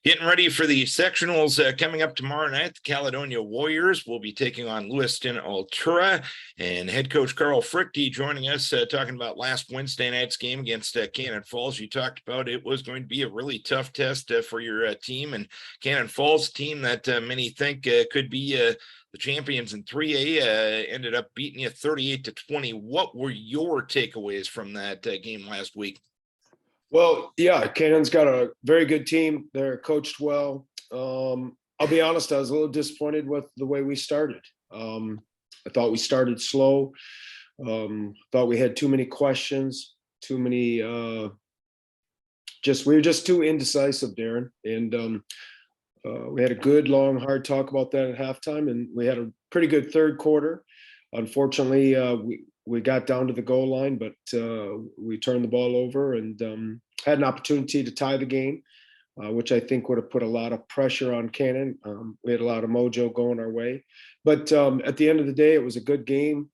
Getting ready for the sectionals coming up tomorrow night. The Caledonia Warriors will be taking on Lewiston Altura, and head coach Carl Fruechte joining us talking about last Wednesday night's game against Cannon Falls. You talked about it was going to be a really tough test for your team, and Cannon Falls, team that many think could be the champions in 3A, ended up beating you 38-20. What were your takeaways from that game last week? Well, yeah, Cannon's got a very good team. They're coached well. I'll be honest, I was a little disappointed with the way we started. I thought we started slow. Thought we had too many questions, too many, we were just too indecisive, Darren. And we had a good, long, hard talk about that at halftime, and we had a pretty good third quarter. Unfortunately, we got down to the goal line, but we turned the ball over and had an opportunity to tie the game, which I think would have put a lot of pressure on Cannon. We had a lot of mojo going our way. But at the end of the day, it was a good game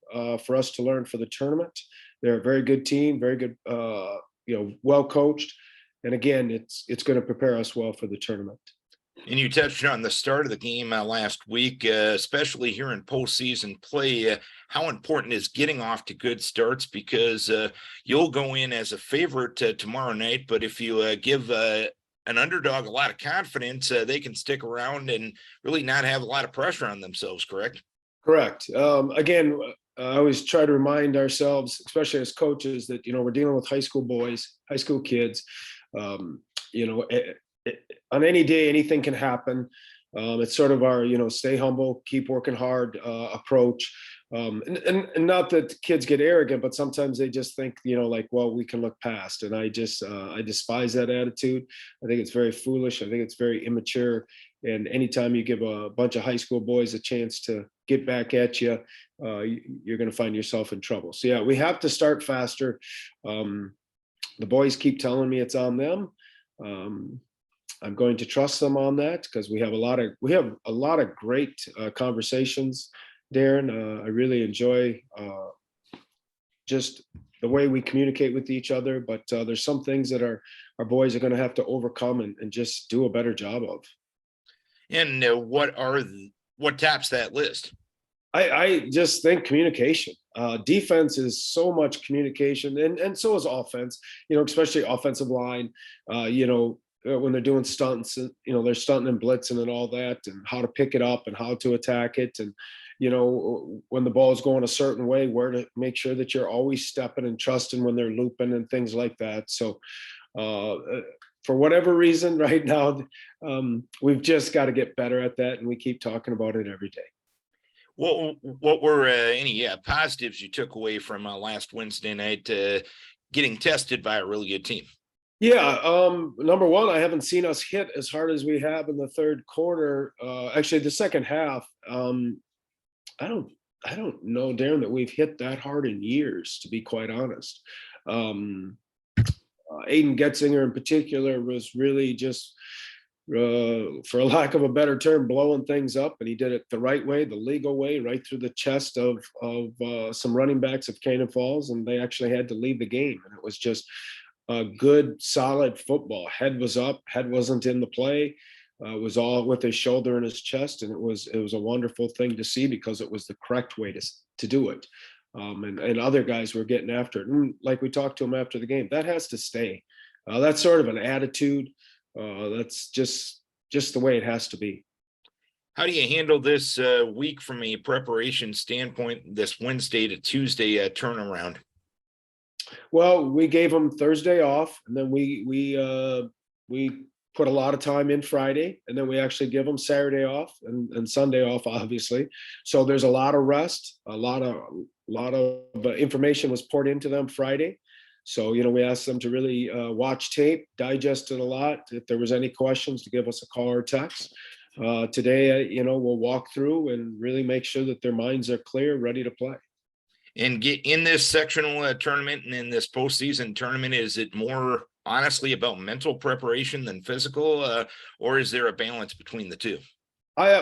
for us to learn for the tournament. They're a very good team, very good, well coached. And again, it's going to prepare us well for the tournament. And you touched on the start of the game last week, especially here in postseason play. How important is getting off to good starts? Because you'll go in as a favorite tomorrow night, but if you give an underdog a lot of confidence, they can stick around and really not have a lot of pressure on themselves, correct? Correct. Again, I always try to remind ourselves, especially as coaches, that, we're dealing with high school boys, high school kids. On any day, anything can happen. It's sort of our, stay humble, keep working hard approach. And not that kids get arrogant, but sometimes they just think, well, we can look past. And I despise that attitude. I think it's very foolish. I think it's very immature. And anytime you give a bunch of high school boys a chance to get back at you, you're going to find yourself in trouble. So yeah, we have to start faster. The boys keep telling me it's on them. I'm going to trust them on that because we have a lot of great conversations, Darren. I really enjoy just the way we communicate with each other, but there's some things that our boys are going to have to overcome and just do a better job of. And what tops that list? I just think communication. Defense is so much communication, and so is offense. Especially offensive line. When they're doing stunts, they're stunting and blitzing and all that, and how to pick it up and how to attack it. And, when the ball is going a certain way, where to make sure that you're always stepping and trusting when they're looping and things like that. So for whatever reason right now, we've just got to get better at that. And we keep talking about it every day. What were any positives you took away from last Wednesday night, getting tested by a really good team? Yeah, number one, I haven't seen us hit as hard as we have in the third quarter. Actually, the second half, I don't know, Darren, that we've hit that hard in years, to be quite honest. Aiden Getzinger in particular was really just, for a lack of a better term, blowing things up, and he did it the right way, the legal way, right through the chest of some running backs of Cannon Falls, and they actually had to leave the game, and it was just a good, solid football. Head was up, head wasn't in the play. It was all with his shoulder and his chest, and it was a wonderful thing to see because it was the correct way to do it. And other guys were getting after it. And like we talked to him after the game, that has to stay. That's sort of an attitude. That's just the way it has to be. How do you handle this week from a preparation standpoint, this Wednesday to Tuesday turnaround? Well, we gave them Thursday off, and then we put a lot of time in Friday, and then we actually give them Saturday off and Sunday off, obviously. So there's a lot of rest, a lot of information was poured into them Friday. So, we asked them to really watch tape, digest it a lot. If there was any questions, to give us a call or text. Today, we'll walk through and really make sure that their minds are clear, ready to play. And get in this sectional tournament and in this postseason tournament, is it more honestly about mental preparation than physical, or is there a balance between the two?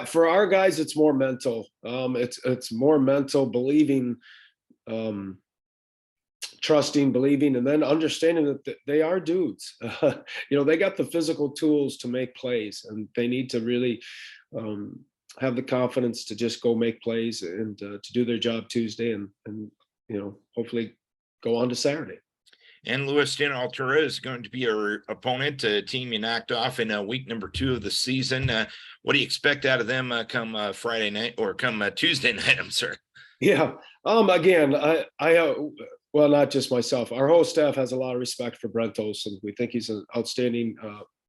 For our guys, it's more mental. It's more mental, believing trusting, believing, and then understanding that they are dudes. They got the physical tools to make plays, and they need to really have the confidence to just go make plays and to do their job Tuesday, and hopefully go on to Saturday. And Lewiston Altura is going to be our opponent, a team you knocked off in week number 2 of the season. What do you expect out of them come Friday night or come Tuesday night? I'm sorry. Yeah. Again, well, not just myself. Our whole staff has a lot of respect for Brent Olson. We think he's an outstanding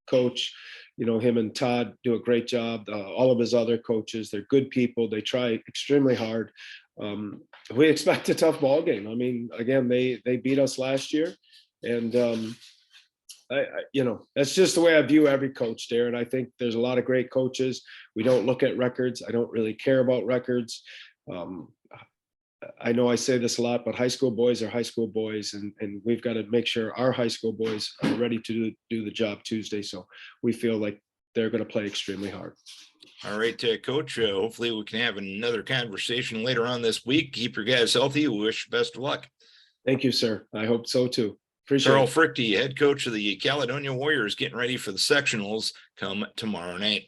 coach. Him and Todd do a great job. All of his other coaches, they're good people. They try extremely hard. We expect a tough ball game. I mean, again, they beat us last year, and that's just the way I view every coach, Darren. I think there's a lot of great coaches. We don't look at records. I don't really care about records. I know I say this a lot, but high school boys are high school boys, and we've got to make sure our high school boys are ready to do the job Tuesday. So we feel like they're going to play extremely hard. All right, Coach. Hopefully we can have another conversation later on this week. Keep your guys healthy. We wish you best of luck. Thank you, sir. I hope so too. Appreciate Carl it. Fruechte, head coach of the Caledonia Warriors, getting ready for the sectionals come tomorrow night.